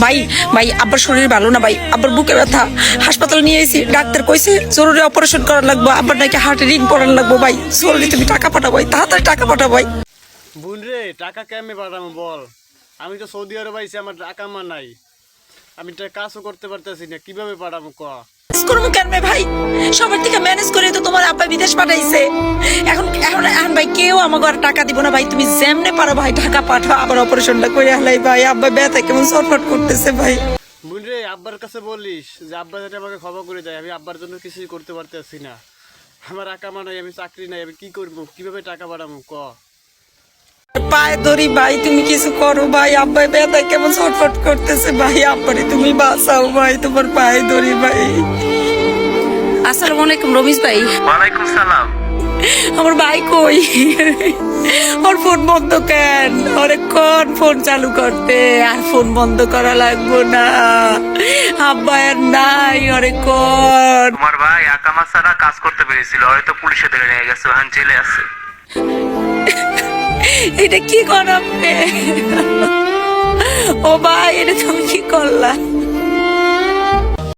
ভাই ভাই আব্বার শরীর ভালো না ভাই, আব্বার বুকে ব্যথা, হাসপাতালে নিয়ে এসেছি, ডাক্তার কইছে জরুরি অপারেশন করার লাগবে, আব্বার নাকি হার্টে রিং পড়ার লাগবে। ভাই জরুরি তুমি টাকা পাঠাও ভাই, তাড়াতাড়ি টাকা পাঠাও ভাই। বোন রে, টাকা কেমনে পাঠাবো বল? আমি তো সৌদি আরব আইছি, আমার টাকা মা নাই, আমি কাজও করতে পারতেছি না, কিভাবে পাঠাবো ক? করবো কেন ভাই, সবার থেকে ম্যানেজ করে তো তোমার আব্বা বিদেশ পাঠাইছে। এখন এখন এখন ভাই কেউ আমাকে আর টাকা দিব না ভাই, তুমি যেমনে পারো ভাই টাকা পাঠাও, আবার অপারেশনটা করে হালাই ভাই। আব্বা ব্যথা কেমন ছটফট করতেছে ভাই। বোন রে, আব্বার কাছে বলিস যে আব্বা যাতে আমাকে ক্ষমা করে দেয়, আমি আব্বার জন্য কিছুই করতে পারতেছি না, আমার আকামা নাই, আমি চাকরি নাই, আমি কি করবো, কিভাবে টাকা পাঠাবো ক? পায়ে ধরি ভাই, তুমি কিছু করো ভাই, আব্বাই ব্যথা কেমন ছটফট করতেছে ভাই, আব্বারে তুমি বাঁচাও ভাই, তোমার পায়ে ধরি ভাই। আসসালামু আলাইকুম রমিজ ভাই। ওয়ালাইকুম সালাম। আমার ভাই কই? ওর ফোন বন্ধ কেন? ওরে কোন ফোন চালু করতে? আর ফোন বন্ধ করা লাগবো না, আব্বা আর নাই, ওরে কোন? তোমার ভাই আকামা ছাড়া কাজ করতে পেরেছিল, হয়তো পুলিশে ধরে নিয়ে গেছে, ওখানে জেলে আছে। এটা কি কর আপনি? ও ভাই, এটা তুমি কি করলা?